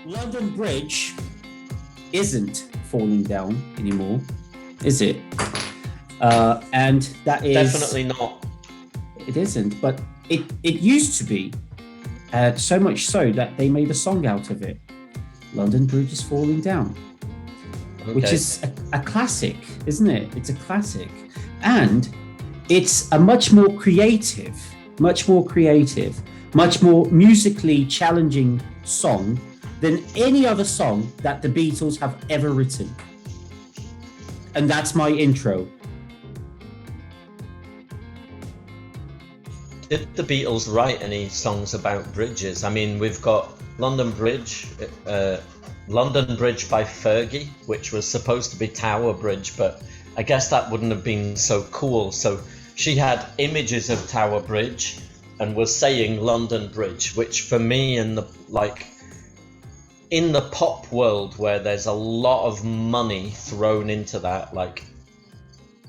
London Bridge isn't falling down anymore, is it? And that is definitely not. It isn't, but it used to be. So much so that they made a song out of it. London Bridge is falling down, which is a classic, isn't it? It's a classic, and it's a much more creative, much more musically challenging song than any other song that the Beatles have ever written. And that's my intro. Did the Beatles write any songs about bridges? I mean, we've got London Bridge by Fergie, which was supposed to be Tower Bridge, but I guess that wouldn't have been so cool. So she had images of Tower Bridge and was saying London Bridge, which for me in the pop world where there's a lot of money thrown into that,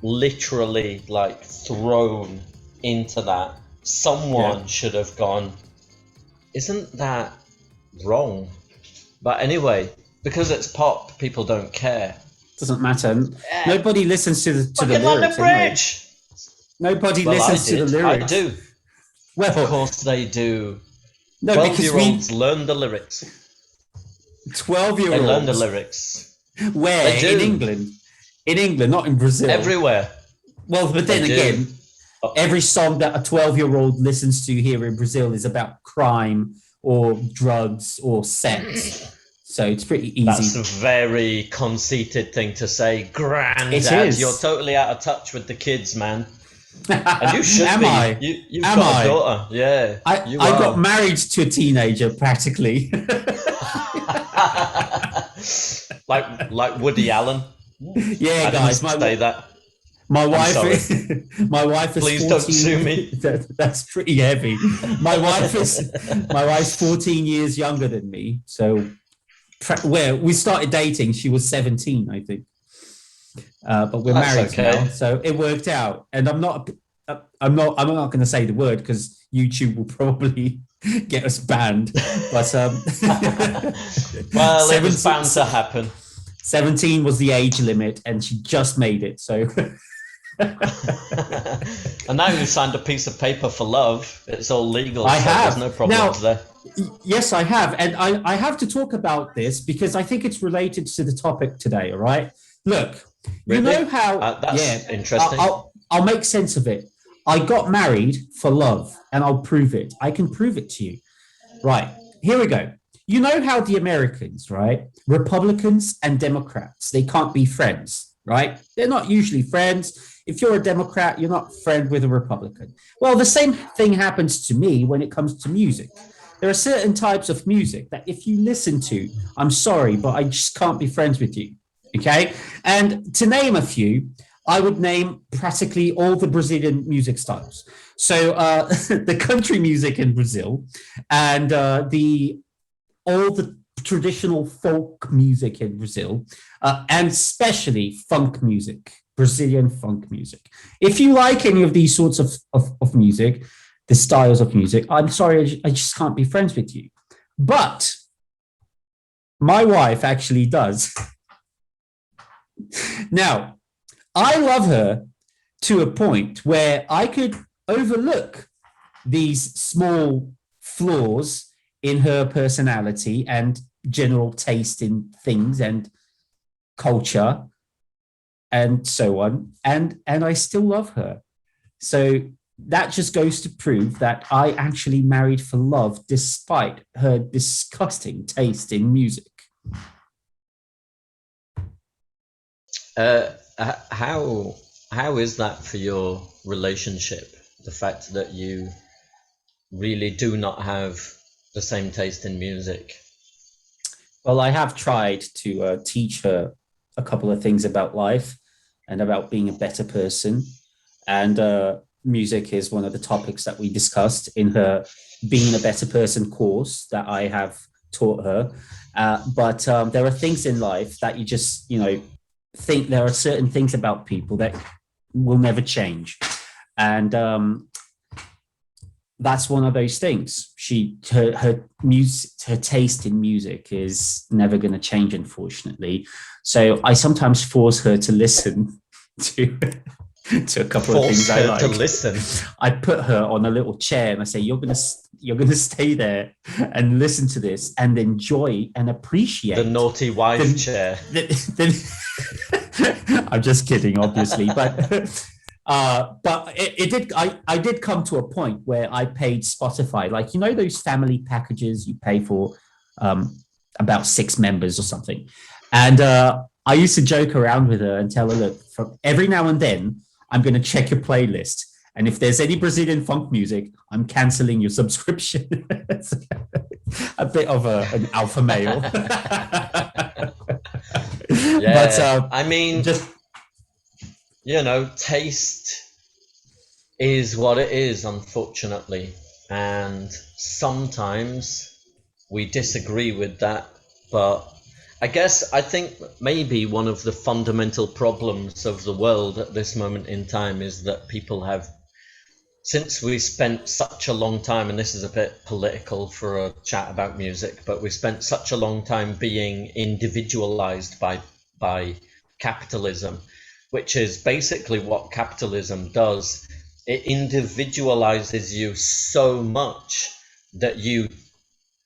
literally thrown into that, someone should have gone, isn't that wrong? But anyway, because it's pop, people don't care. Doesn't matter. Yeah. Nobody listens to the lyrics. London Bridge. Anyway. Nobody listens to the lyrics. I do. Well, of course they do. No, 12-year-olds learn the lyrics. 12-year-olds. They learn the lyrics. Where? In England. In England, not in Brazil. Everywhere. Well, but then again, every song that a 12-year-old listens to here in Brazil is about crime or drugs or sex. So it's pretty easy. That's a very conceited thing to say. Granddad, you're totally out of touch with the kids, man. And you should be. You've got a daughter. Yeah. I got married to a teenager practically. like Woody Allen. Yeah, guys. My wife is Please 14, don't sue me. That's pretty heavy. My wife's 14 years younger than me. So we started dating, she was 17, I think. But we're married now, so it worked out. And I'm not going to say the word because YouTube will probably get us banned. But well, it was bound to happen. 17 was the age limit, and she just made it. So. And now you've signed a piece of paper for love. It's all legal. I have. There's no problems there. Yes, I have. And I have to talk about this because I think it's related to the topic today, all right? Look, really? You know how... that's interesting. I'll make sense of it. I got married for love, and I'll prove it. I can prove it to you. Right, here we go. You know how the Americans, right? Republicans and Democrats, they can't be friends, right? They're not usually friends. If you're a Democrat, you're not friend with a Republican. Well, the same thing happens to me when it comes to music. There are certain types of music that if you listen to, I'm sorry, but I just can't be friends with you, okay? And to name a few, I would name practically all the Brazilian music styles. So the country music in Brazil and all the traditional folk music in Brazil, and especially funk music. Brazilian funk music. If you like any of these sorts of music, the styles of music, I'm sorry, I just can't be friends with you. But my wife actually does. Now, I love her to a point where I could overlook these small flaws in her personality and general taste in things and culture and so on, and I still love her. So that just goes to prove that I actually married for love despite her disgusting taste in music. How is that for your relationship? The fact that you really do not have the same taste in music? Well, I have tried to teach her a couple of things about life and about being a better person. And music is one of the topics that we discussed in her Being a Better Person course that I have taught her. But there are things in life that you just, think there are certain things about people that will never change. And that's one of those things. Her taste in music is never going to change, unfortunately. So I sometimes force her to listen to to a couple of things I Force her like. to listen. I put her on a little chair and I say, "You're gonna stay there and listen to this and enjoy and appreciate The naughty wife chair. I'm just kidding, obviously, but it did. I did come to a point where I paid Spotify, like those family packages you pay for, about 6 members or something, and I used to joke around with her and tell her, look, from every now and then, I'm going to check your playlist. And if there's any Brazilian funk music, I'm canceling your subscription. A bit of an alpha male. Yeah, I mean, just taste is what it is, unfortunately. And sometimes we disagree with that. But I think maybe one of the fundamental problems of the world at this moment in time is that people have, since we spent such a long time, and this is a bit political for a chat about music, but we spent such a long time being individualized by capitalism, which is basically what capitalism does. It individualizes you so much that you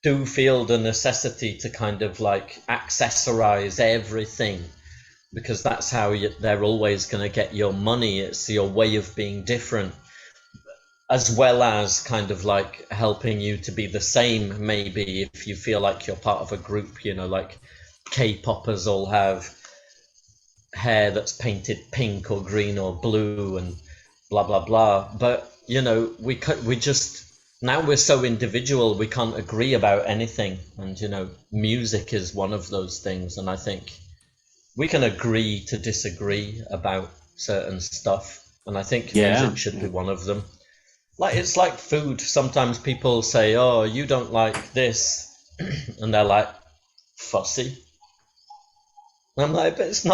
do feel the necessity to kind of like accessorize everything, because that's how they're always going to get your money. It's your way of being different, as well as kind of like helping you to be the same. Maybe if you feel like you're part of a group, like K-poppers all have hair that's painted pink or green or blue and blah blah blah. But we just, now we're so individual, we can't agree about anything. And music is one of those things, and I think we can agree to disagree about certain stuff, and I think music should be one of them. Like, it's like food. Sometimes people say, oh, you don't like this, and they're like, fussy. And I'm like, but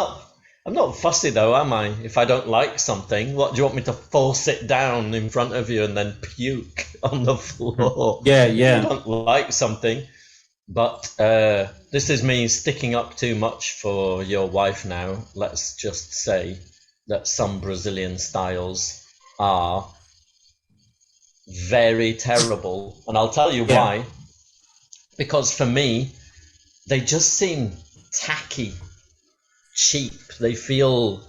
I'm not fussy though, am I? If I don't like something, what do you want me to force it down in front of you and then puke on the floor? Yeah. If you don't like something. But this is me sticking up too much for your wife now. Let's just say that some Brazilian styles are very terrible, and I'll tell you why. Because for me, they just seem tacky, cheap. They feel,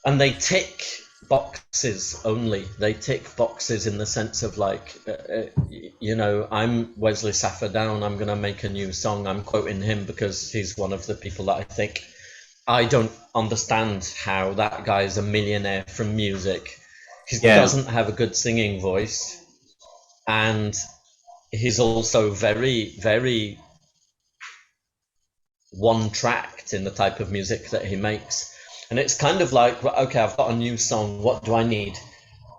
and they tick boxes only. They tick boxes in the sense of like, I'm Wesley Safferdown, I'm gonna make a new song. I'm quoting him because he's one of the people that I think, I don't understand how that guy is a millionaire from music. He doesn't have a good singing voice, and he's also very, very one-tracked in the type of music that he makes. And it's kind of like, okay, I've got a new song, what do I need?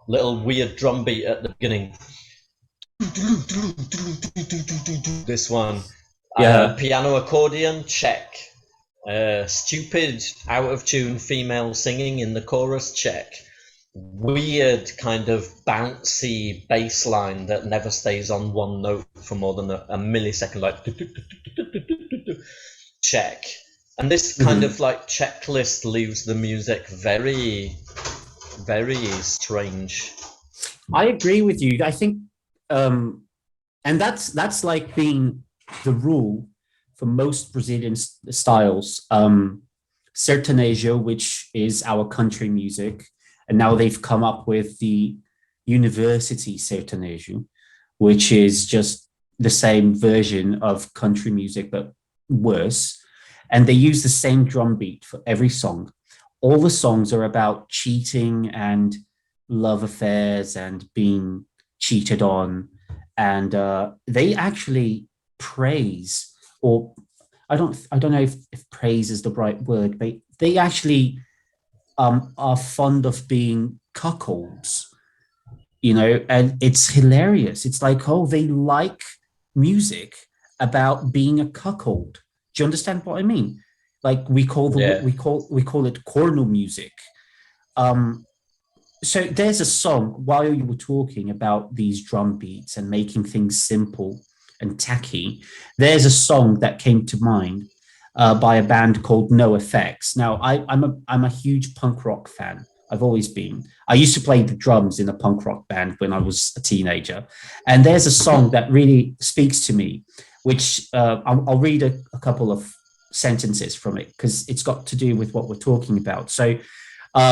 Little weird drum beat at the beginning. This one. Piano accordion, check. Stupid, out of tune female singing in the chorus, check. Weird kind of bouncy bass line that never stays on one note for more than a millisecond, like check. And this kind of like checklist leaves the music very, very strange. I agree with you. I think, and that's like being the rule for most Brazilian styles. Sertanejo, which is our country music, and now they've come up with the university sertanejo, which is just the same version of country music but worse. And they use the same drum beat for every song. All the songs are about cheating and love affairs and being cheated on. And they actually praise, or I don't know if praise is the right word, but they actually are fond of being cuckolds, and it's hilarious. It's like, oh, they like music about being a cuckold. Do you understand what I mean? Like we call it corno music. So there's a song while you were talking about these drum beats and making things simple and tacky. There's a song that came to mind by a band called No Effects. Now, I'm a huge punk rock fan. I've always been. I used to play the drums in a punk rock band when I was a teenager, and there's a song that really speaks to me, which I'll read a couple of sentences from it because it's got to do with what we're talking about. So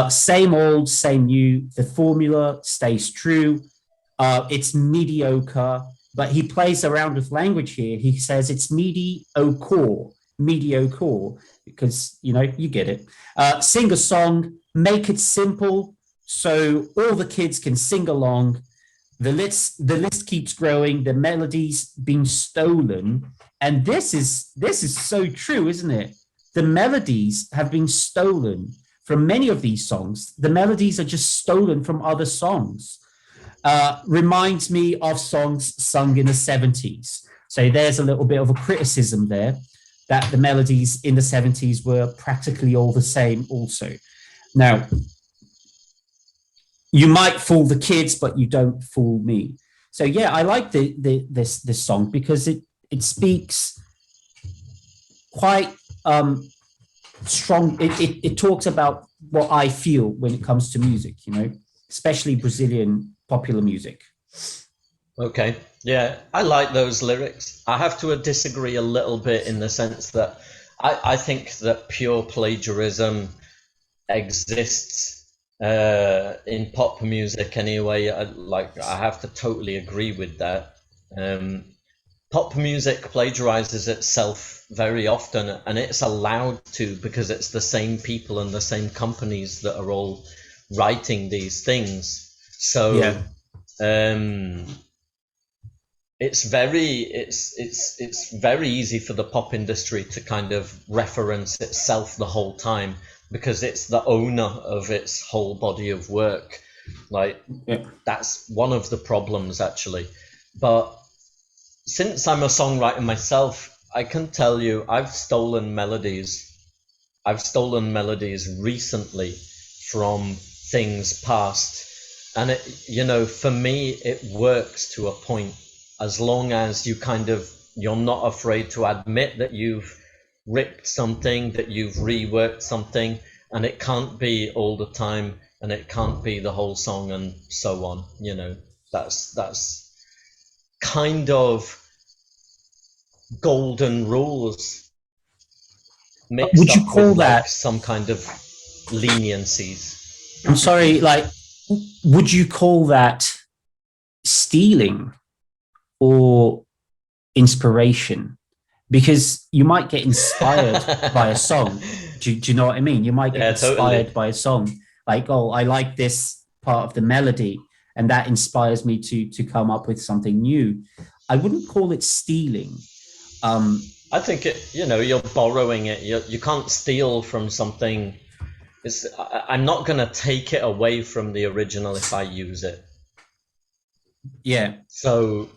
same old, same new. The formula stays true. It's mediocre, but he plays around with language here. He says it's mediocre, because you get it. Sing a song, make it simple, so all the kids can sing along. The list keeps growing. The melody's been stolen, and this is so true, isn't it? The melodies have been stolen from many of these songs. The melodies are just stolen from other songs. Reminds me of songs sung in the 70s. So there's a little bit of a criticism there that the melodies in the 70s were practically all the same also. Now, you might fool the kids, but you don't fool me. So yeah, I like this song because it speaks quite strong. It talks about what I feel when it comes to music, especially Brazilian popular music. Okay. Yeah, I like those lyrics. I have to disagree a little bit in the sense that I think that pure plagiarism exists in pop music anyway. I have to totally agree with that. Pop music plagiarizes itself very often, and it's allowed to because it's the same people and the same companies that are all writing these things. So Yeah. It's very easy for the pop industry to kind of reference itself the whole time because it's the owner of its whole body of work. Yeah. That's one of the problems actually. But since I'm a songwriter myself, I can tell you I've stolen melodies. I've stolen melodies recently from things past. And for me, it works to a point as long as you're not afraid to admit that you've ripped something, that you've reworked something, and it can't be all the time, and it can't be the whole song, and so on. That's kind of golden rules mixed Would you up with call like that? some kind of leniencies. I'm sorry. Would you call that stealing or inspiration? Because you might get inspired by a song. Do you know what I mean? You might get Yeah, totally. inspired by a song, like, oh, I like this part of the melody, and that inspires me to come up with something new. I wouldn't call it stealing. I think you're borrowing it. You can't steal from something. I'm not going to take it away from the original if I use it. Yeah. So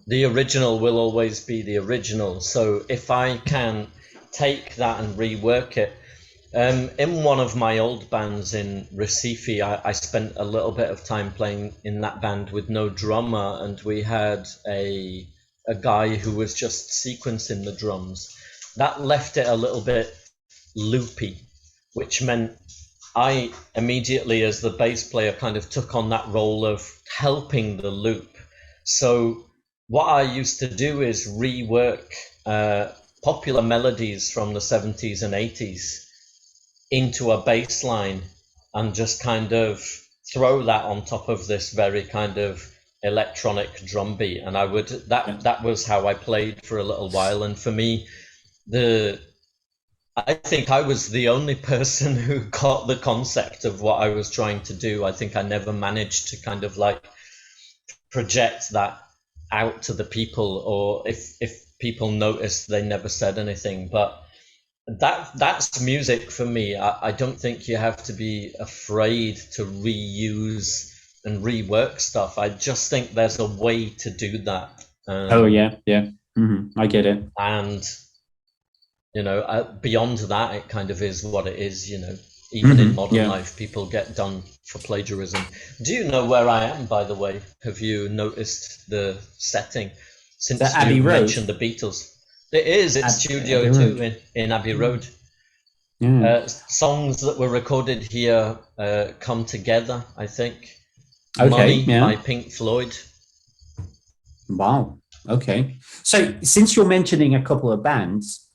the original will always be the original. So if I can take that and rework it, in one of my old bands in Recife, I spent a little bit of time playing in that band with no drummer, and we had a guy who was just sequencing the drums. That left it a little bit loopy, which meant I immediately, as the bass player, kind of took on that role of helping the loop. So what I used to do is rework popular melodies from the 70s and 80s into a bass line and just kind of throw that on top of this very kind of electronic drum beat. And that was how I played for a little while. And for me, I think I was the only person who got the concept of what I was trying to do. I think I never managed to kind of like project that out to the people, or if people noticed, they never said anything. But that's music for me. I don't think you have to be afraid to reuse and rework stuff. I just think there's a way to do that. Oh yeah, yeah. I get it. And beyond that, it kind of is what it is. Even in modern Yeah. life, people get done for plagiarism. Do you know where I am, by the way? Have you noticed the setting Is that since you Abbey Road? mentioned the Beatles? It is. It's Studio Abbey 2 Road. in Abbey Road. Yeah. Songs that were recorded here come together, I think. Okay. Money Yeah. by Pink Floyd. Wow. Okay. So since you're mentioning a couple of bands,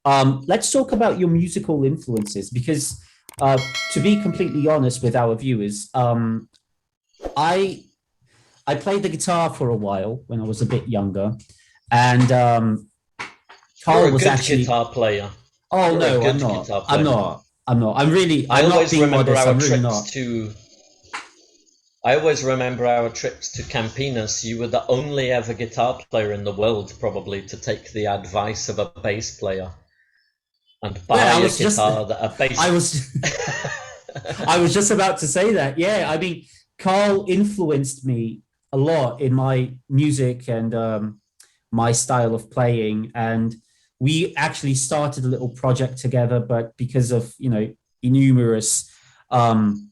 let's talk about your musical influences because, to be completely honest with our viewers, I I played the guitar for a while when I was a bit younger, and You're Carl a was good actually. guitar player. Oh You're a no, I'm good not. guitar I'm player. not. I'm not. I'm really. I I'm not always being remember modest. our I'm really trips not. to I always remember our trips to Campinas. You were the only ever guitar player in the world, probably, to take the advice of a bass player and buy Yeah, I a was just. guitar that a I bass. was. I was just about to say that. Yeah, I mean, Carl influenced me a lot in my music and my style of playing, and we actually started a little project together. But because of numerous um,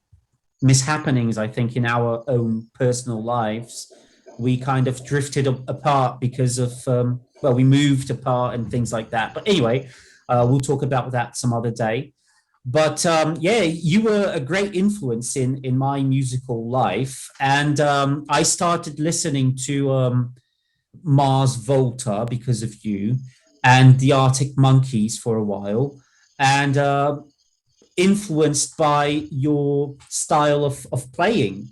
mishappenings, I think in our own personal lives, we kind of drifted apart because of well, we moved apart and things like that. But anyway, we'll talk about that some other day. But yeah, you were a great influence in my musical life, and I started listening to Mars Volta because of you, and the Arctic Monkeys for a while, and influenced by your style of playing.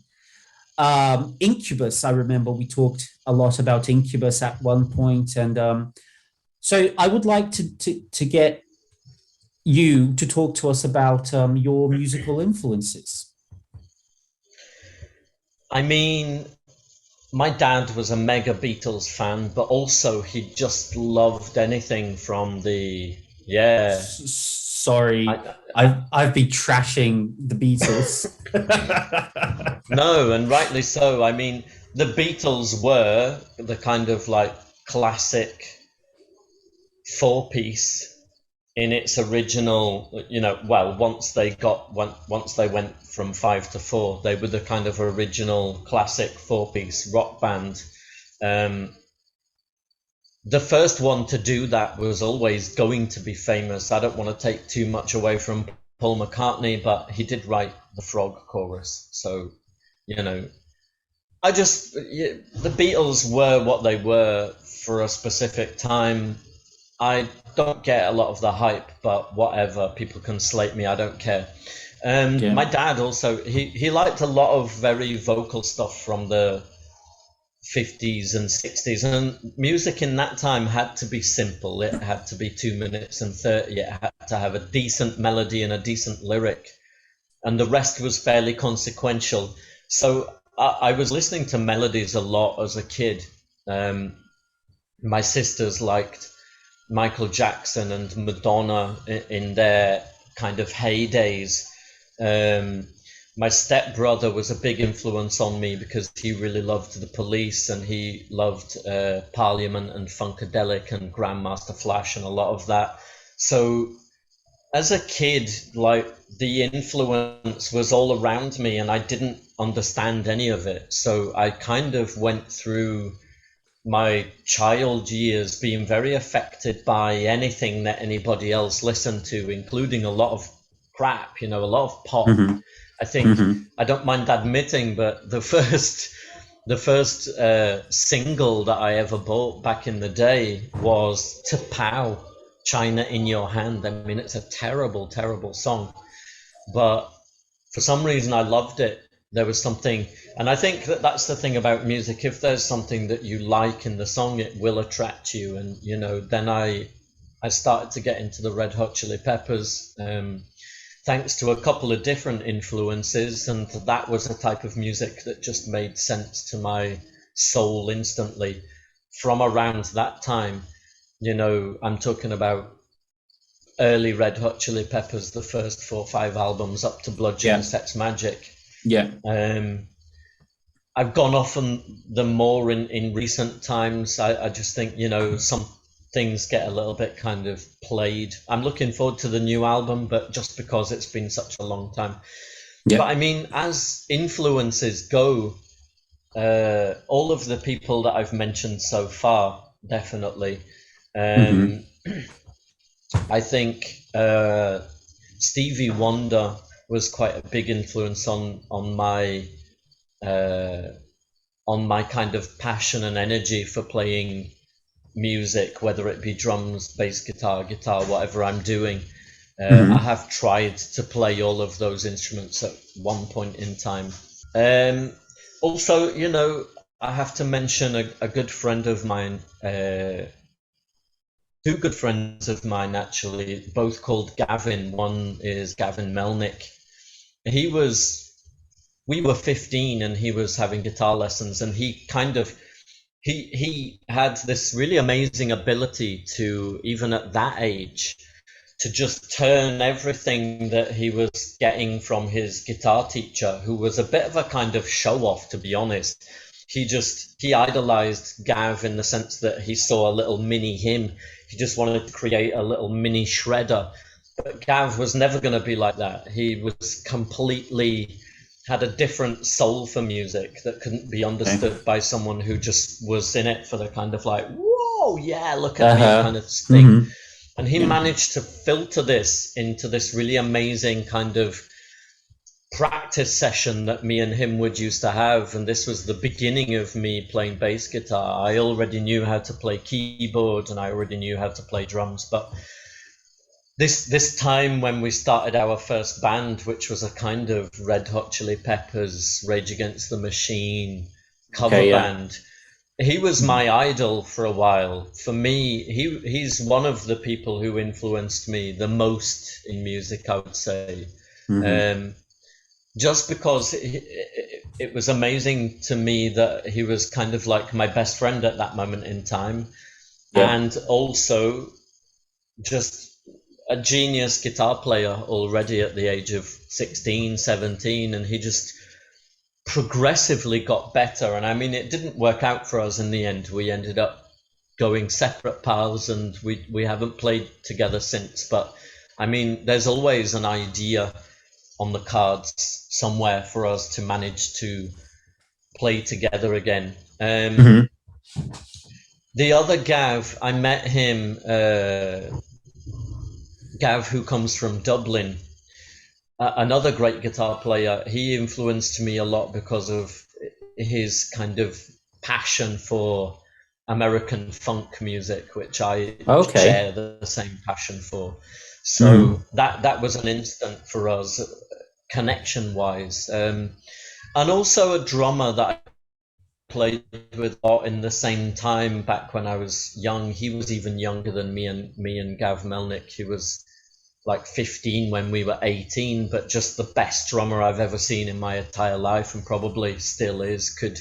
Incubus, I remember we talked a lot about Incubus at one point, and so I would like to get you to talk to us about your musical influences. I mean, my dad was a mega Beatles fan, but also he just loved anything from the. Yeah. Sorry, I, I've been trashing the Beatles. no, and rightly so. I mean, the Beatles were the kind of like classic four-piece in its original, well, once they went from five to four, they were the kind of original classic four-piece rock band. um, the first one to do that was always going to be famous. I don't want to take too much away from Paul McCartney, but he did write the Frog chorus. So, you know, the Beatles were what they were for a specific time. I don't get a lot of the hype, but whatever. People can slate me. I don't care. Yeah. My dad also, he liked a lot of very vocal stuff from the 50s and 60s, and music in that time had to be simple. It had to be 2 minutes and 30. It had to have a decent melody and a decent lyric, and the rest was fairly consequential. So I was listening to melodies a lot as a kid. My sisters liked Michael Jackson and Madonna in their kind of heydays. Um, my stepbrother was a big influence on me because he really loved the Police, and he loved Parliament and Funkadelic and Grandmaster Flash and a lot of that. So as a kid, like, the influence was all around me and I didn't understand any of it. So I kind of went through my child years being very affected by anything that anybody else listened to, including a lot of crap, a lot of pop. Mm-hmm. I think Mm-hmm. I don't mind admitting, but the first single that I ever bought back in the day was "To Pow, China in Your Hand." I mean, it's a terrible, terrible song, but for some reason I loved it. There was something, and I think that that's the thing about music. If there's something that you like in the song, it will attract you. And then I started to get into the Red Hot Chili Peppers, thanks to a couple of different influences, and that was a type of music that just made sense to my soul instantly. From around that time, I'm talking about early Red Hot Chili Peppers, the first 4 or 5 albums, up to Blood Sugar Yeah. Sex Magic. Yeah. I've gone off on them more in recent times. I just think, things get a little bit kind of played. I'm looking forward to the new album, but just because it's been such a long time. But I mean, as influences go, all of the people that I've mentioned so far, definitely. I think Stevie Wonder was quite a big influence on my kind of passion and energy for playing music, whether it be drums, bass guitar, whatever I'm doing. I have tried to play all of those instruments at one point in time. Also, you know, I have to mention a good friend of mine, two good friends of mine actually, both called Gavin. One is Gavin Melnick. We were 15 and he was having guitar lessons, and he had this really amazing ability to, even at that age, to just turn everything that he was getting from his guitar teacher, who was a bit of a kind of show off, to be honest. He idolized Gav in the sense that he saw a little mini him. He just wanted to create a little mini shredder. But Gav was never going to be like that. He was completely had a different soul for music that couldn't be understood by someone who just was in it for the kind of like, whoa, yeah, look at me kind of thing. And he managed to filter this into this really amazing kind of practice session that me and him would used to have. And this was the beginning of me playing bass guitar. I already knew how to play keyboard and I already knew how to play drums. But this time when we started our first band, which was a kind of Red Hot Chili Peppers, Rage Against the Machine cover band, he was my idol for a while. For me, he's one of the people who influenced me the most in music, I would say. Just because it was amazing to me that he was kind of like my best friend at that moment in time. And also just a genius guitar player already at the age of 16, 17, and he just progressively got better. And I mean, it didn't work out for us in the end. We ended up going separate paths and we haven't played together since. But I mean, there's always an idea on the cards somewhere for us to manage to play together again. The other Gav, I met him, Gav, who comes from Dublin, another great guitar player. He influenced me a lot because of his kind of passion for American funk music, which I share the same passion for. So that was an instant for us, connection-wise. And also a drummer that I played with a lot in the same time back when I was young. He was even younger than me and Gav Melnick. He was like 15 when we were 18, but just the best drummer I've ever seen in my entire life, and probably still is. Could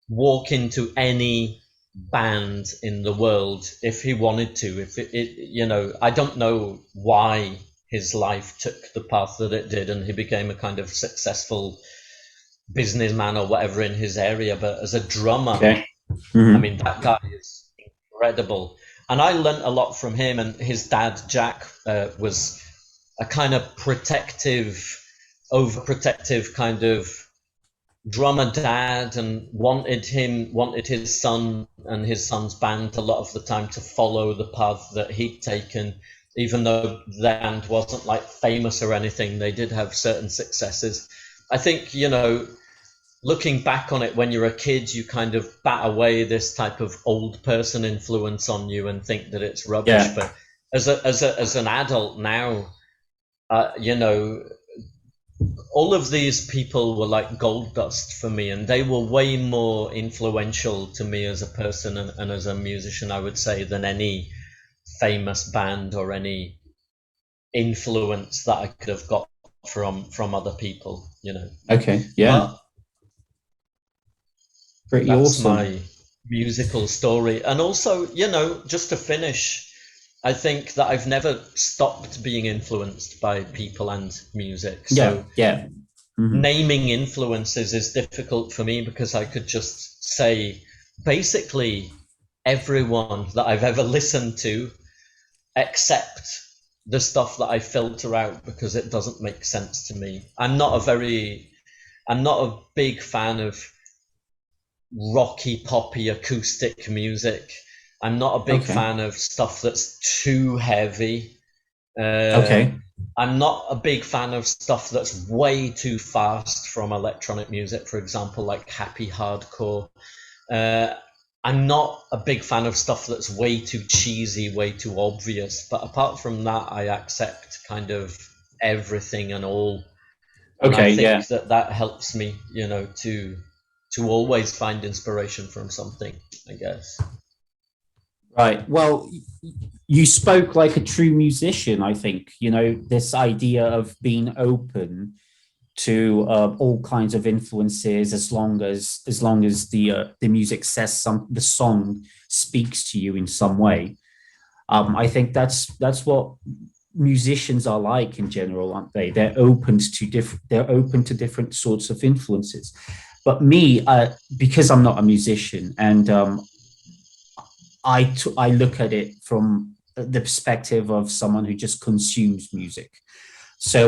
walk into any band in the world if he wanted to. If it you know, I don't know why his life took the path that it did and he became a kind of successful businessman or whatever in his area, but as a drummer, I mean, that guy is incredible. And I learned a lot from him. And his dad, Jack, was a kind of overprotective kind of drummer dad, and wanted his son and his son's band a lot of the time to follow the path that he'd taken. Even though the band wasn't like famous or anything, they did have certain successes. I think, you know, looking back on it, when you're a kid, you kind of bat away this type of old person influence on you and think that it's rubbish. But as an adult now, you know, all of these people were like gold dust for me, and they were way more influential to me as a person and as a musician, I would say, than any famous band or any influence that I could have got from other people, you know. But pretty that's awesome. my musical story. And also, you know, just to finish, I think that I've never stopped being influenced by people and music. So naming influences is difficult for me because I could just say basically everyone that I've ever listened to, except the stuff that I filter out because it doesn't make sense to me. I'm not a big fan of rocky, poppy, acoustic music. I'm not a big Okay. fan of stuff that's too heavy. Uh, Okay. I'm not a big fan of stuff that's way too fast from electronic music, for example, like happy hardcore. Uh, I'm not a big fan of stuff that's way too cheesy, way too obvious. But apart from that, I accept kind of everything and all, and I Okay. Yeah. think that helps me, to always find inspiration from something, I guess. Right. Well, you spoke like a true musician, I think. This idea of being open to all kinds of influences, as long as the music says the song speaks to you in some way. I think that's what musicians are like in general, aren't they? They're open to different sorts of influences. But me, because I'm not a musician, and I look at it from the perspective of someone who just consumes music. So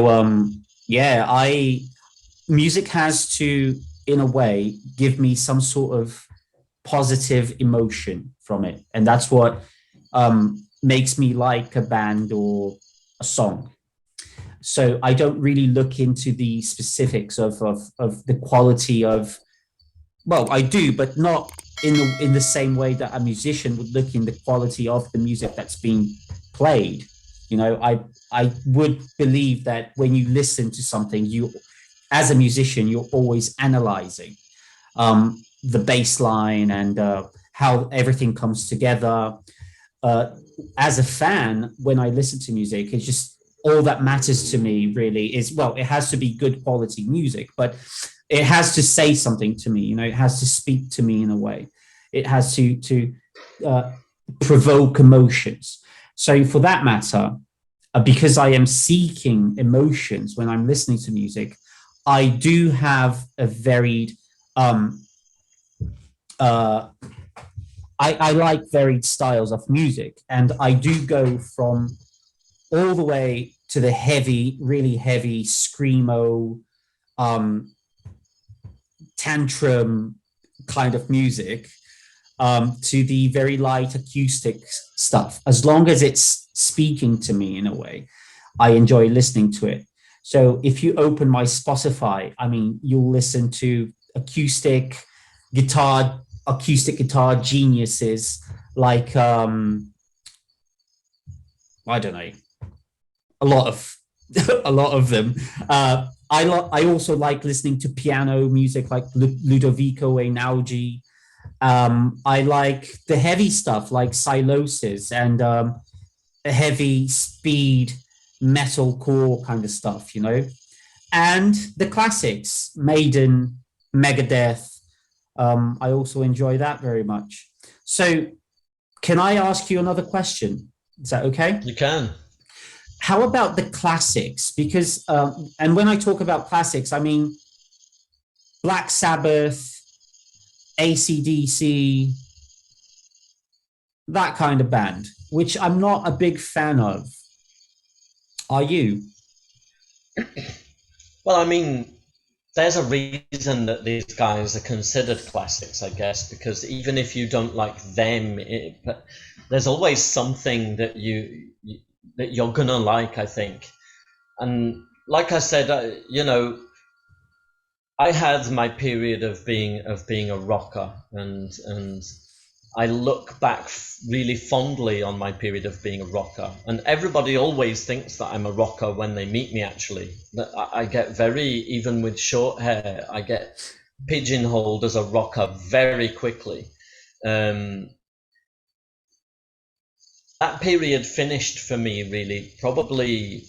yeah, I music has to, in a way, give me some sort of positive emotion from it, and that's what makes me like a band or a song. So I don't really look into the specifics of the quality of, well, I do, but not in the same way that a musician would look in the quality of the music that's being played. I would believe that when you listen to something, you, as a musician, you're always analyzing the bass line and how everything comes together. Uh, as a fan, when I listen to music, it's just all that matters to me really is, well, it has to be good quality music, but it has to say something to me. It has to speak to me in a way. It has to uh, provoke emotions. So for that matter, because I am seeking emotions when I'm listening to music, I do have a varied uh, I like varied styles of music, and I do go from all the way to the heavy, really heavy screamo, um, tantrum kind of music, to the very light acoustic stuff. As long as it's speaking to me in a way, I enjoy listening to it. So if you open my Spotify, I mean, you'll listen to acoustic guitar geniuses like I don't know, a lot of a lot of them. I also like listening to piano music like Ludovico Einaudi. I like the heavy stuff like Silosis and heavy speed metalcore kind of stuff. And the classics, Maiden, Megadeth. I also enjoy that very much. So, can I ask you another question? Is that okay? You can. How about the classics? Because, and when I talk about classics, I mean Black Sabbath, AC/DC, that kind of band, which I'm not a big fan of. Are you? Well, I mean, there's a reason that these guys are considered classics, I guess, because even if you don't like them, but there's always something that you're gonna like, I think. And like I said, I had my period of being a rocker, and I look back really fondly on my period of being a rocker. And everybody always thinks that I'm a rocker when they meet me. Actually, that I get even with short hair, I get pigeonholed as a rocker very quickly. Um, that period finished for me really probably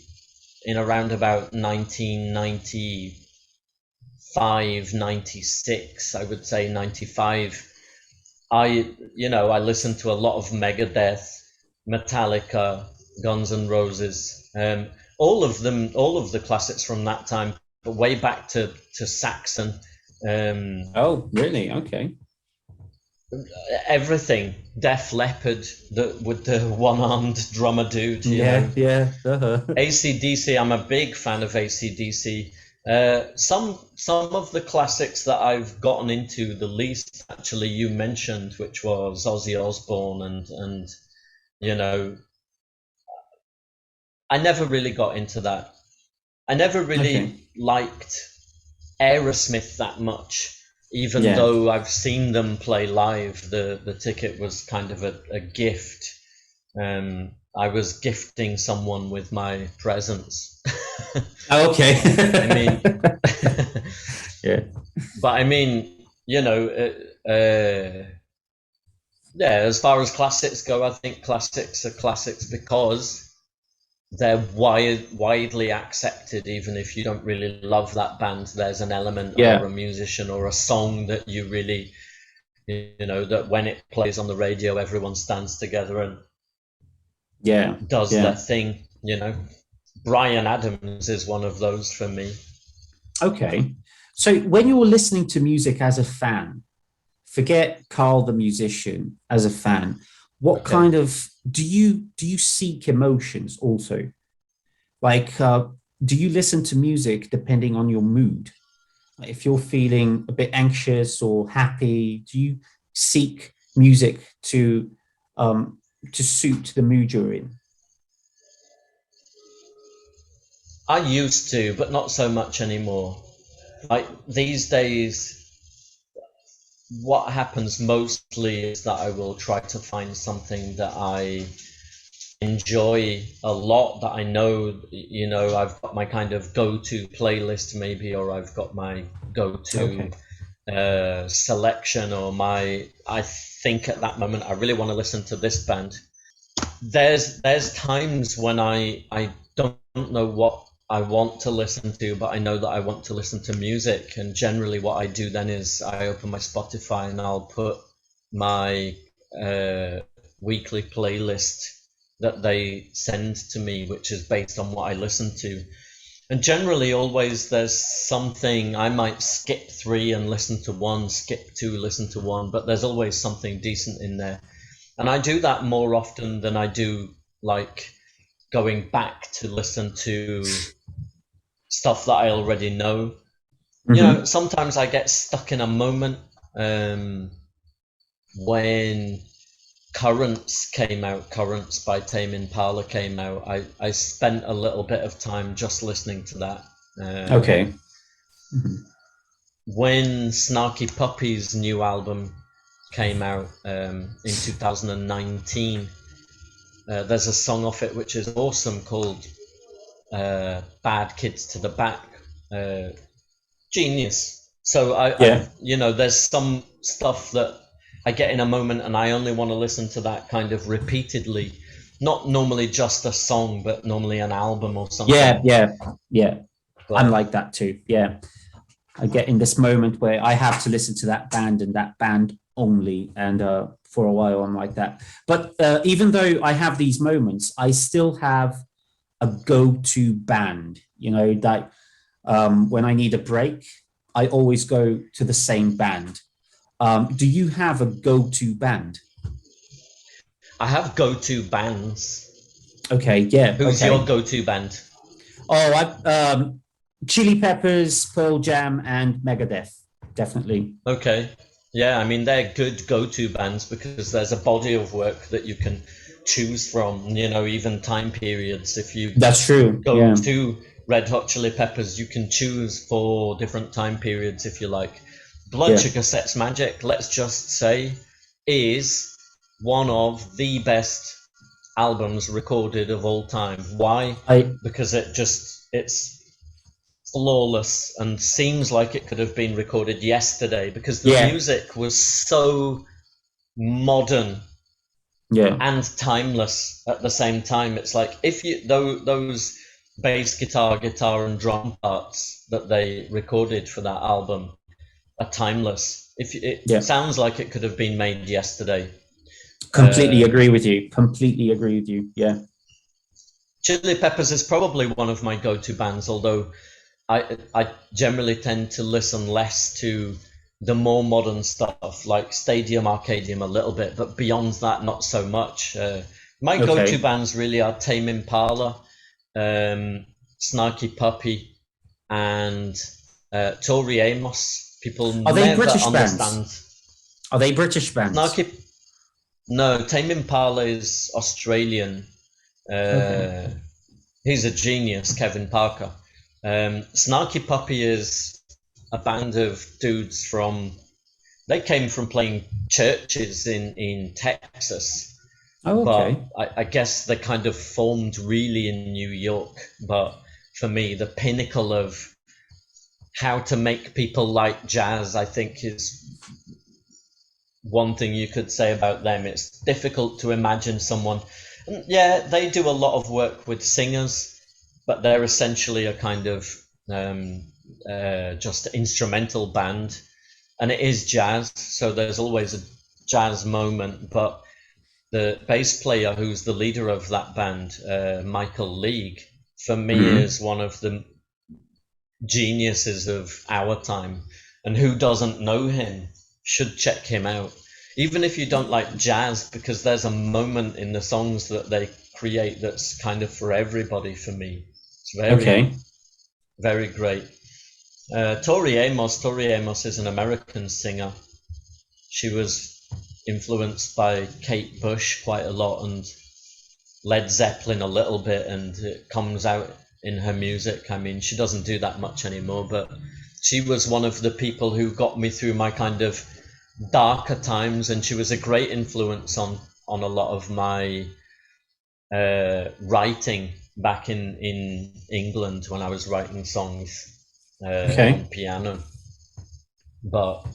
in around about 1995, 96, I would say 95. I listened to a lot of Megadeth, Metallica, Guns N' Roses, all of them, all of the classics from that time, but way back to Saxon. Um, Oh, really? Okay. everything. Def Leppard, with the one-armed drummer dude, you know. Yeah. Uh-huh. AC/DC, I'm a big fan of AC/DC. Some of the classics that I've gotten into the least, actually, you mentioned, which was Ozzy Osbourne, and you know, I never really got into that. I never Okay. really liked Aerosmith that much, even Yeah. though I've seen them play live. The ticket was kind of a gift. I was gifting someone with my presence. Oh, okay. I mean, Yeah. but I mean, yeah. As far as classics go, I think classics are classics because they're widely accepted. Even if you don't really love that band, there's an element or Yeah. a musician or a song that you really, that when it plays on the radio, everyone stands together and Yeah. does their Yeah. thing. Bryan Adams is one of those for me. Okay. So when you're listening to music as a fan, forget Karl the musician as a fan. What Okay. kind of do you seek emotions also? Like, do you listen to music depending on your mood? If you're feeling a bit anxious or happy, do you seek music to suit the mood you're in? I used to, but not so much anymore. Like these days, what happens mostly is that I will try to find something that I enjoy a lot, that I know, I've got my kind of go-to playlist maybe, or I've got my go-to Okay. selection, or I think at that moment I really want to listen to this band. There's times when I don't know what I want to listen to, but I know that I want to listen to music. And generally, what I do then is I open my Spotify and I'll put my weekly playlist that they send to me, which is based on what I listen to. And generally, always there's something. I might skip three and listen to one, skip two, listen to one, but there's always something decent in there. And I do that more often than I do like going back to listen to stuff that I already know. Mm-hmm. Sometimes I get stuck in a moment. um, when Currents by Tame Impala came out, I spent a little bit of time just listening to that. Okay. Mm-hmm. When Snarky Puppy's new album came out in 2019, there's a song off it which is awesome called Bad Kids to the Back. Genius. So Yeah. there's some stuff that I get in a moment and I only want to listen to that kind of repeatedly. Not normally just a song, but normally an album or Yeah. something. Yeah. Yeah. I'm But like that too. Yeah. I get in this moment where I have to listen to that band and that band only. And for a while, I'm like that. But even though I have these moments, I still have a go to band, that when I need a break, I always go to the same band. Do you have a go to band? I have go-to bands. Okay. Yeah. Who's your Okay. go-to band? Oh, Chili Peppers, Pearl Jam, and Megadeth. Definitely. Okay. Yeah, I mean they're good go-to bands because there's a body of work that you can choose from, even time periods. If you That's true. go Yeah. to Red Hot Chili Peppers, you can choose for different time periods if you like. Blood Yeah. Sugar Sex Magic, let's just say, is one of the best albums recorded of all time. Why? I Because it's flawless and seems like it could have been recorded yesterday because the yeah. music was so modern Yeah. and timeless at the same time. It's like if you those bass guitar and drum parts that they recorded for that album are timeless. If it Yeah. sounds like it could have been made yesterday. Completely uh, agree with you. Completely agree with you. Yeah. Chili Peppers is probably one of my go-to bands, although I generally tend to listen less to the more modern stuff, like Stadium Arcadium a little bit, but beyond that, not so much. My go-to Okay. bands really are Tame Impala, Snarky Puppy, and Tori Amos. People Are they never British understand. bands? Are they British bands? Snarky, no, Tame Impala is Australian. Okay. Uh, he's a genius, Kevin Parker. Snarky Puppy is a band of dudes from. They came from playing churches in Texas, Oh, but okay. I guess they kind of formed really in New York. But for me, the pinnacle of how to make people like jazz, I think, is one thing you could say about them. It's difficult to imagine someone. Yeah, they do a lot of work with singers, but they're essentially a kind of just instrumental band, and it is jazz, so there's always a jazz moment. But the bass player, who's the leader of that band, Michael League, for me Hmm. is one of the geniuses of our time, and who doesn't know him should check him out, even if you don't like jazz, because there's a moment in the songs that they create that's kind of for everybody. For me, it's very, Okay. very great. Tori Amos is an American singer. She was influenced by Kate Bush quite a lot, and Led Zeppelin a little bit, and it comes out in her music. I mean, she doesn't do that much anymore, but she was one of the people who got me through my kind of darker times, and she was a great influence on a lot of my writing back in England when I was writing songs on Okay. piano. But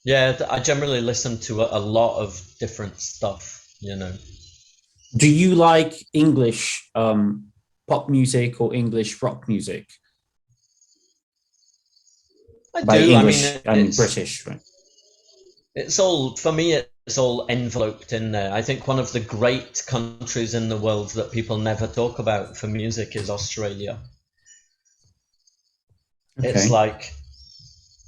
yeah, I generally listen to a lot of different stuff, you know. Do you like English pop music or English rock music? I By do. I mean, English, I mean British, right? it's all for me. It's all enveloped in there. I think one of the great countries in the world that people never talk about for music is Australia. It's Okay. like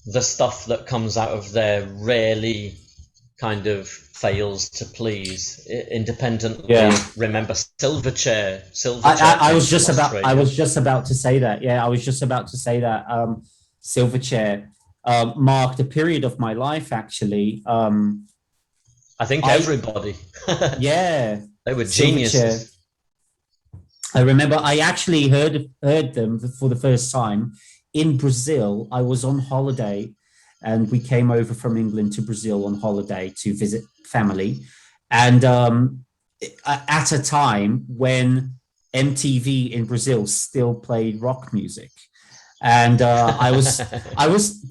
the stuff that comes out of there rarely kind of fails to please independently. Yeah. Remember Silverchair? I, Silverchair I came was from just about I Australia. was just about to say that. Yeah, I was just about to say that. Silverchair marked a period of my life actually. I think I everybody. Yeah, They were Silverchair. geniuses. I remember I actually heard them for the first time in Brazil. I was on holiday, and we came over from England to Brazil on holiday to visit family, and at a time when MTV in Brazil still played rock music. And I was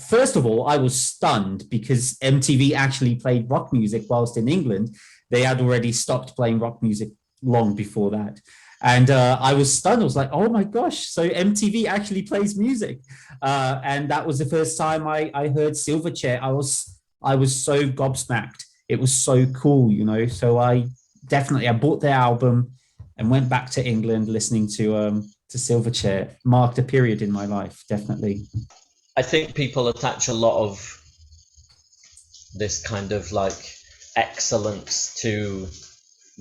first of all, I was stunned because MTV actually played rock music, whilst in England they had already stopped playing rock music long before that. And I was stunned. I was like, "Oh my gosh!" So MTV actually plays music, and that was the first time I heard Silverchair. I was so gobsmacked. It was so cool, you know. So I bought the album and went back to England listening to Silverchair. Marked a period in my life, definitely. I think people attach a lot of this kind of like excellence to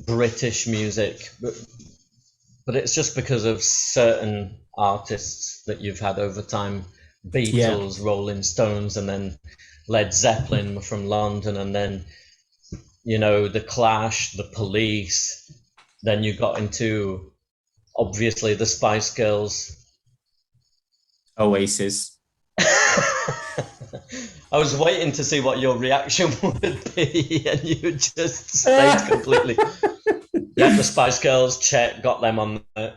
British music, but it's just because of certain artists that you've had over time. Yeah. Beatles, Rolling Stones, and then Led Zeppelin from London, and then the Clash, the Police. Then you got into obviously the Spice Girls. Oasis. I was waiting to see what your reaction would be, and you just stayed completely. Yeah, the Spice Girls, check, got them on the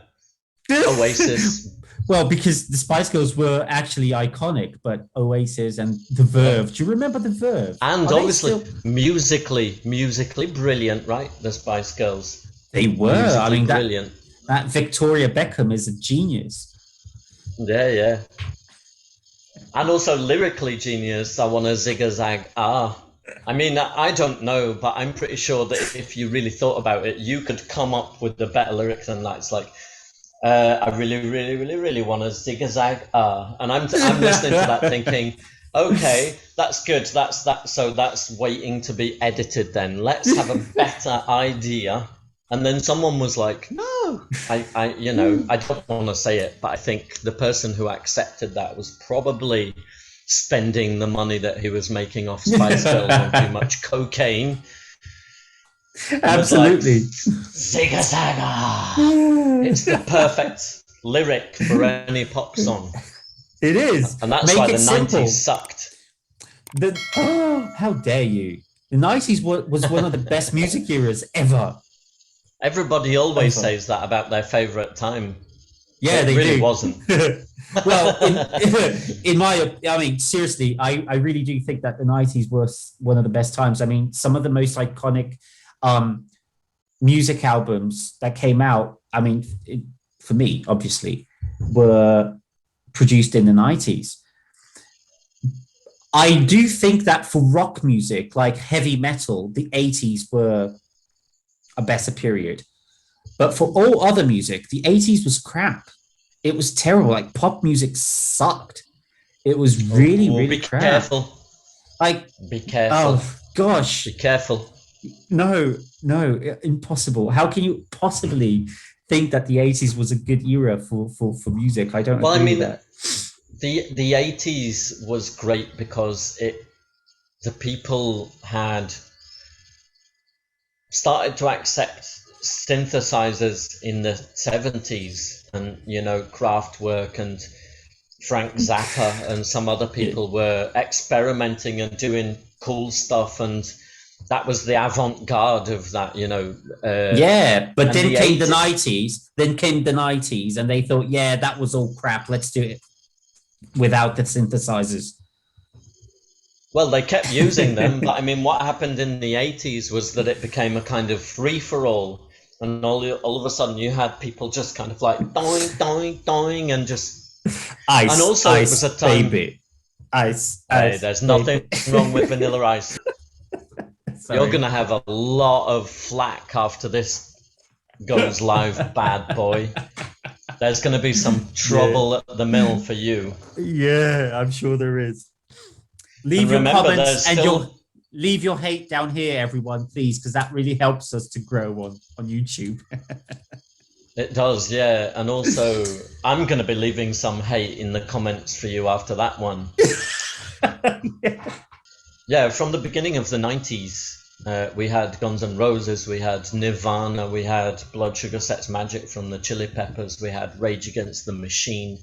Oasis. Well, because the Spice Girls were actually iconic, but Oasis and The Yeah. Verve. Do you remember The Verve? And Are they obviously still? musically brilliant, right? The Spice Girls. They were. I Musically mean brilliant. that Victoria Beckham is a genius. Yeah, yeah. And also lyrically genius. I want to zig a zag. I mean, I don't know, but I'm pretty sure that if you really thought about it, you could come up with a better lyric than that. It's like, I really, really, really, really want to zig a zag. And I'm listening to that thinking, Okay, that's good. That's that. So that's waiting to be edited then. Let's have a better idea. And then someone was like, no, I don't want to say it, but I think the person who accepted that was probably spending the money that he was making off Spice Girls on too much cocaine. And was like, Absolutely. Ziga Zaga. It's the perfect lyric for any pop song. It is. And that's Make why it the simple. 90s sucked. How dare you? The 90s was one of the best music eras ever. Everybody always Ever. says that about their favorite time. Yeah, It they really do. wasn't. Well, I mean, seriously, I really do think that the 90s was one of the best times. I mean, some of the most iconic music albums that came out, I mean, for me, obviously, were produced in the 90s. I do think that for rock music, like heavy metal, the 80s were a better period. But for all other music, the 80s was crap. It was terrible. Like pop music sucked. It was really, Oh, really be crap. careful. Like, Be careful. oh gosh. Be careful. No, impossible. How can you possibly think that the 80s was a good era for music? I don't agree with that. The 80s was great because the people had started to accept synthesizers in the 70s, and Kraftwerk and Frank Zappa and some other people were experimenting and doing cool stuff, and that was the avant-garde of that, But then came the 80s. 90s, and they thought, yeah, that was all crap. Let's do it without the synthesizers. Well, they kept using them, but I mean, what happened in the 80s was that it became a kind of free-for-all, and all of a sudden you had people just kind of like doing, and just... Ice, and also ice, it was a time... baby. Ice, hey, there's nothing wrong with Vanilla Ice. Sorry. You're going to have a lot of flack after this goes live, bad boy. There's going to be some trouble at the mill for you. Yeah, I'm sure there is. Leave your comments and leave your hate down here, everyone, please, because that really helps us to grow on YouTube. It does, yeah. And also, I'm going to be leaving some hate in the comments for you after that one. Yeah, from the beginning of the 90s, we had Guns N' Roses, we had Nirvana, we had Blood Sugar Sex Magic from the Chili Peppers, we had Rage Against the Machine,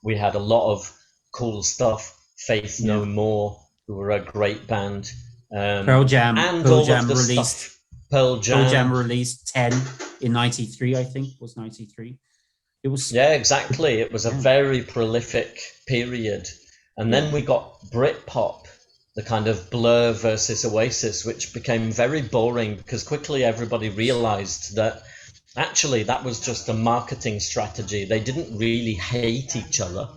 we had a lot of cool stuff. Faith No More, who were a great band. Pearl Jam. And Pearl all Jam of the released. Stuff. Pearl Jam released 10 in 93, I think. Was 93. It was. Yeah, exactly. It was a very prolific period. And then we got Britpop, the kind of Blur versus Oasis, which became very boring because quickly everybody realized that actually that was just a marketing strategy. They didn't really hate each other.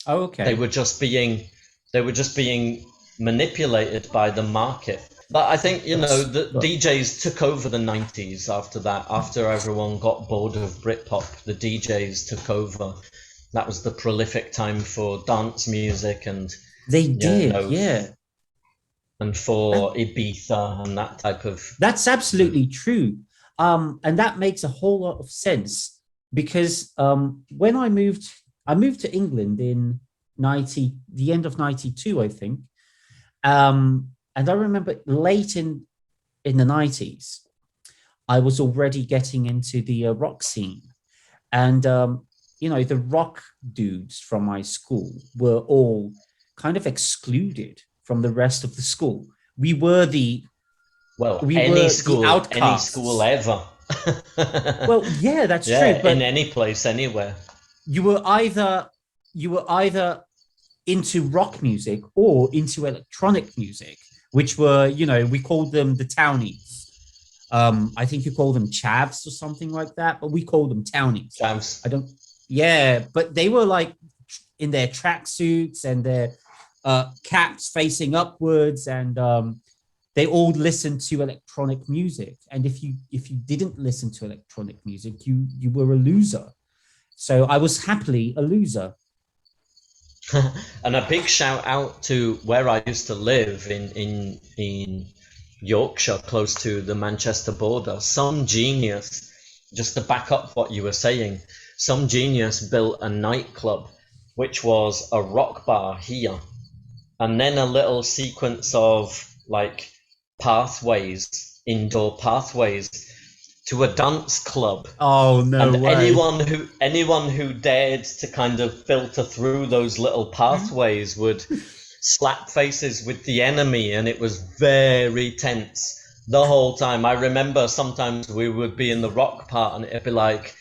Oh, okay. They were just being manipulated by the market. But I think, the DJs took over the 90s after that. After everyone got bored of Britpop, the DJs took over. That was the prolific time for dance music and... They did, yeah. And for Ibiza and that type of... That's absolutely true. And that makes a whole lot of sense because when I moved to England in the end of 92, I think. And I remember late in the 90s, I was already getting into the rock scene. And, the rock dudes from my school were all kind of excluded from the rest of the school. We were the... any school ever. Well, yeah, that's true. But in any place, anywhere. You were either into rock music or into electronic music, which were, we called them the townies. I think you call them chavs or something like that, but we called them townies. Chavs. But they were like in their tracksuits and their caps facing upwards, and they all listened to electronic music. And if you didn't listen to electronic music, you were a loser. So I was happily a loser. And a big shout out to where I used to live in Yorkshire, close to the Manchester border. Some genius, just to back up what you were saying, some genius built a nightclub, which was a rock bar here, and then a little sequence of like pathways, indoor pathways to a dance club. Oh, no And way. anyone who dared to kind of filter through those little pathways would slap faces with the enemy, and it was very tense the whole time. I remember sometimes we would be in the rock part and it'd be like,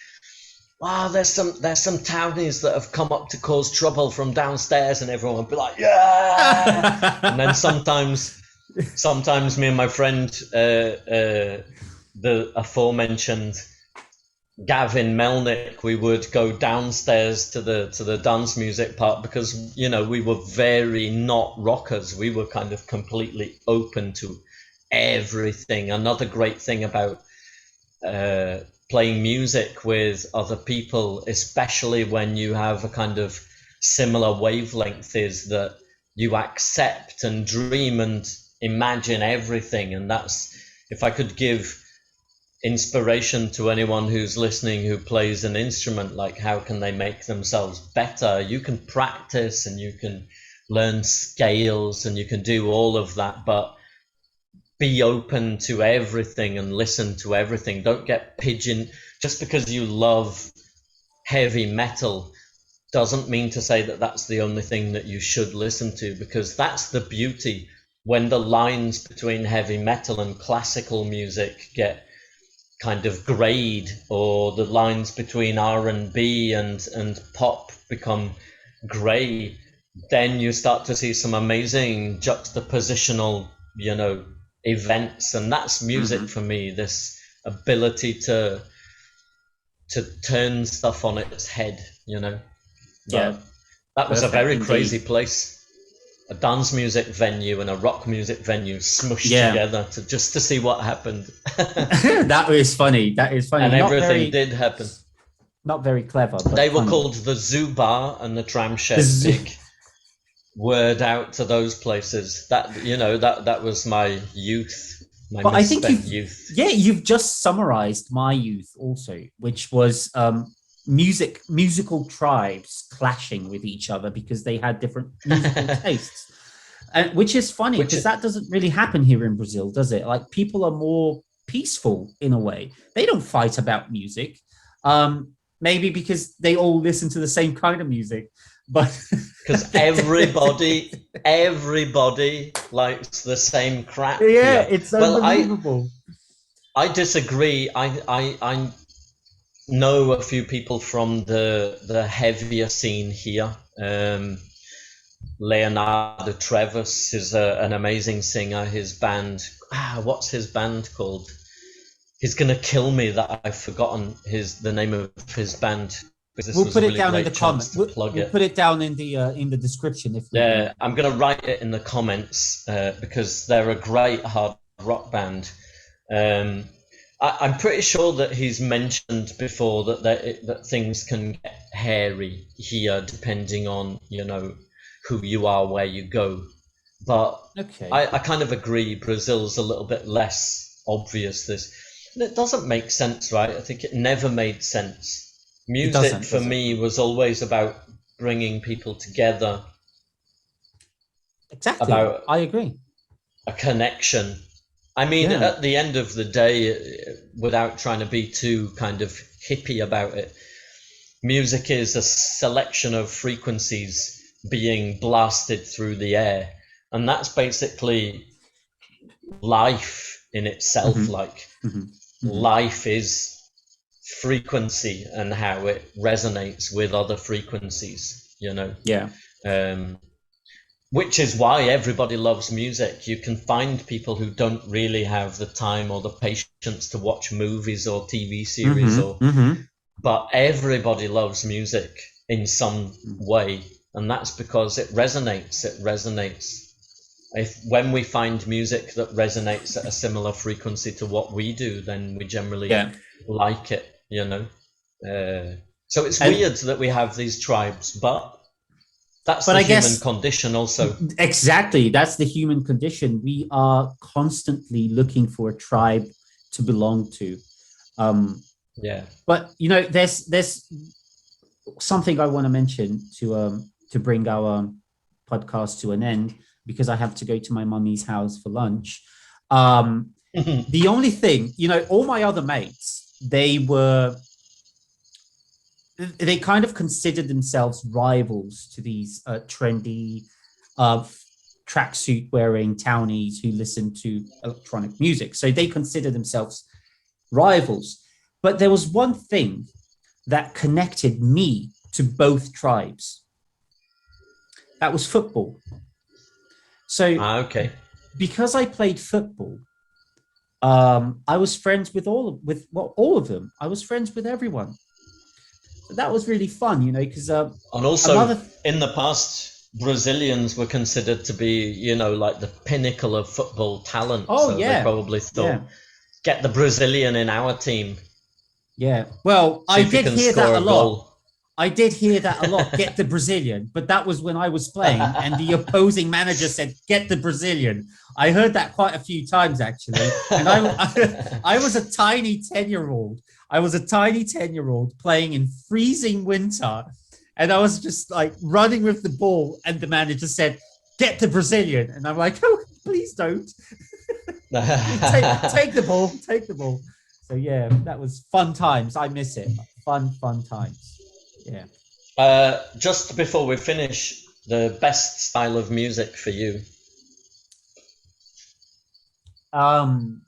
wow, there's some townies that have come up to cause trouble from downstairs, and everyone would be like, yeah. And then sometimes me and my friend, the aforementioned Gavin Melnick, we would go downstairs to the dance music part, because we were very not rockers. We were kind of completely open to everything. Another great thing about playing music with other people, especially when you have a kind of similar wavelength, is that you accept and dream and imagine everything. And that's, if I could give inspiration to anyone who's listening who plays an instrument, like how can they make themselves better? You can practice and you can learn scales and you can do all of that, but be open to everything and listen to everything. Don't get just because you love heavy metal doesn't mean to say that that's the only thing that you should listen to, because that's the beauty. When the lines between heavy metal and classical music get kind of grayed, or the lines between R&B and pop become gray, then you start to see some amazing juxtapositional, events. And that's music for me, this ability to turn stuff on its head, Yeah. That was a very Indeed. crazy place. A dance music venue and a rock music venue smushed together to see what happened. That is funny. And everything did happen. Not very clever. But they were funny. called the Zoo Bar and the Tram Shed. Big word out to those places. That was my youth. But I think you've just summarized my youth also, which was musical tribes clashing with each other because they had different musical tastes, and which is funny because that doesn't really happen here in Brazil, does it? Like, people are more peaceful in a way. They don't fight about music, maybe because they all listen to the same kind of music, but because everybody likes the same crap. Yeah, it's unbelievable. I disagree. I know a few people from the heavier scene here. Leonardo Trevis is an amazing singer. His band, what's his band called? He's gonna kill me that I've forgotten the name of his band. We'll put it down in the comments. We'll put it down in the description. I'm gonna write it in the comments because they're a great hard rock band. I'm pretty sure that he's mentioned before that things can get hairy here depending on who you are, where you go. But okay. I kind of agree. Brazil's a little bit less obvious. And it doesn't make sense, right? I think it never made sense. Music for me was always about bringing people together. Exactly. I agree. A connection. I mean, at the end of the day, without trying to be too kind of hippie about it, music is a selection of frequencies being blasted through the air. And that's basically life in itself. Life is frequency and how it resonates with other frequencies, which is why everybody loves music. You can find people who don't really have the time or the patience to watch movies or TV series, but everybody loves music in some way, and that's because it resonates. When we find music that resonates at a similar frequency to what we do, then we generally like it, So it's weird that we have these tribes, but That's But the I human guess condition also. exactly that's the human condition. We are constantly looking for a tribe to belong to. Um, Yeah. but there's something I want to mention to bring our podcast to an end because I have to go to my mummy's house for lunch. Um, the only thing, all my other mates, they kind of considered themselves rivals to these trendy uh, tracksuit wearing townies who listen to electronic music. So they consider themselves rivals. But there was one thing that connected me to both tribes. That was football. So Okay. because I played football, I was friends with all of them. I was friends with everyone. So that was really fun, because And also, another. in the past, Brazilians were considered to be, like the pinnacle of football talent. Oh So they yeah, probably yeah, thought, get the Brazilian in our team, yeah. Well, see I if he did can hear that score a a lot. goal. I did hear that a lot. Get the Brazilian, but that was when I was playing, and the opposing manager said, "Get the Brazilian." I heard that quite a few times actually, and I was a tiny 10-year-old. I was a tiny 10-year-old playing in freezing winter, and I was just like running with the ball, and the manager said, "Get the Brazilian," and I'm like, "Oh, please don't." take the ball, take the ball. So yeah, that was fun times. I miss it. Fun times. Yeah. Just before we finish, the best style of music for you? Um,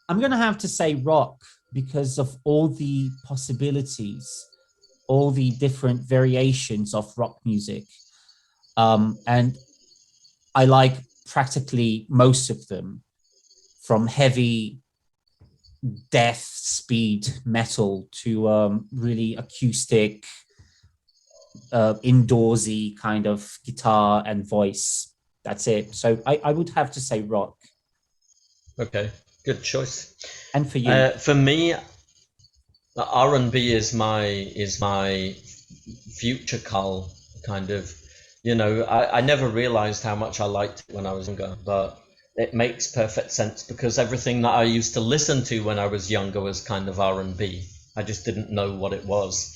I'm gonna have to say rock because of all the possibilities, all the different variations of rock music. And I like practically most of them, from heavy death speed metal to really acoustic, indoorsy kind of guitar and voice. That's it. So I would have to say rock. Okay, good choice. And for you? For me, R&B is my future Karl, kind of. I never realized how much I liked it when I was younger, but it makes perfect sense because everything that I used to listen to when I was younger was kind of R&B. I just didn't know what it was.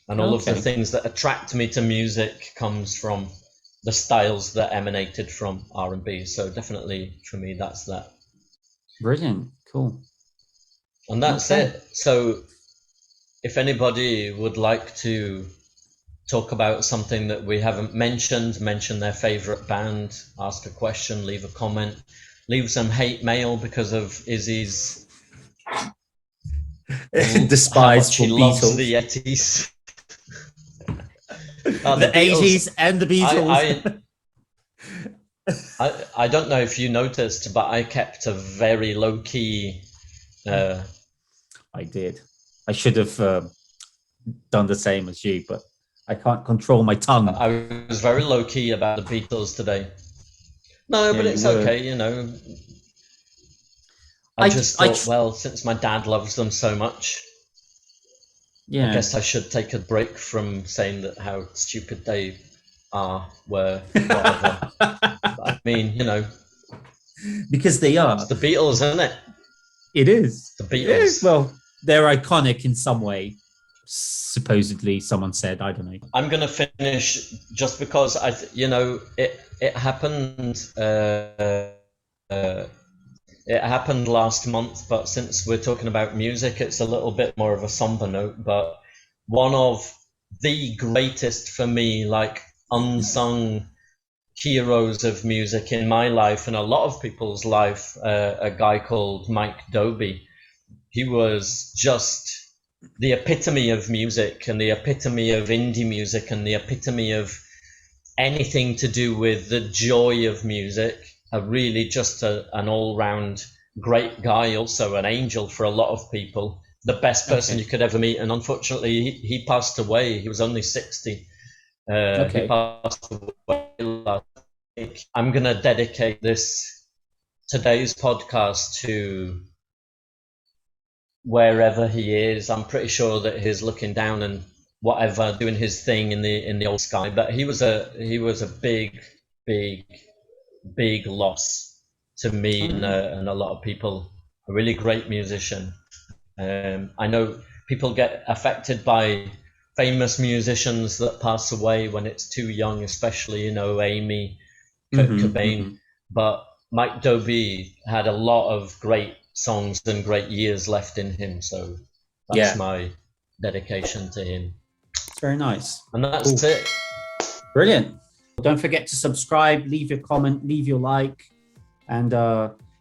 And all of the Okay. things that attract me to music comes from the styles that emanated from R&B. So definitely for me, that's that. Brilliant. Cool. And that's Okay. it. So if anybody would like to talk about something that we haven't mentioned, mention their favorite band, ask a question, leave a comment, leave some hate mail because of Izzy's how Despise much he for loves Beatles. the Yetis. The The Beatles. 80s and the Beatles. I, I don't know if you noticed, but I kept a very low key. I did. I should have done the same as you, but I can't control my tongue. I was very low key about the Beatles today. No, Yeah, but you it's were. okay. I just I thought, well, since my dad loves them so much, I yeah. guess I should take a break from saying that how stupid they were, whatever. I mean, Because they it's are. the Beatles, isn't it? It is. The Beatles. Well, they're iconic in some way. Supposedly, someone said. I don't know. I'm gonna finish just because it happened. It happened last month, but since we're talking about music, it's a little bit more of a somber note. But one of the greatest for me, like unsung heroes of music in my life and a lot of people's life, a guy called Mike Dobie. He was just the epitome of music and the epitome of indie music and the epitome of anything to do with the joy of music. Really just an all-round great guy, also an angel for a lot of people, the best person you could ever meet. And unfortunately, he passed away. He was only 60. He passed away last week. I'm going to dedicate today's podcast to wherever he is. I'm pretty sure that he's looking down and whatever, doing his thing in the old sky. But he was a big big loss to me and a lot of people. A really great musician. I know people get affected by famous musicians that pass away when it's too young, especially, Amy, Kurt Cobain. But Mike Dobie had a lot of great songs and great years left in him. So that's my dedication to him. It's very nice. And that's it. Brilliant. Don't forget to subscribe, leave your comment, leave your like, and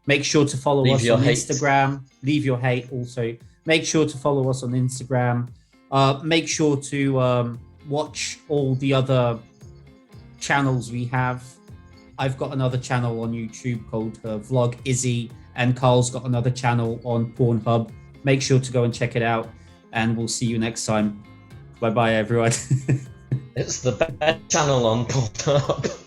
make sure to follow us on Instagram. Leave your hate also. Make sure to follow us on Instagram. Make sure to watch all the other channels we have. I've got another channel on YouTube called Vlog Izzy, and Karl's got another channel on Pornhub. Make sure to go and check it out, and we'll see you next time. Bye-bye, everyone. It's the best channel on Pornhub.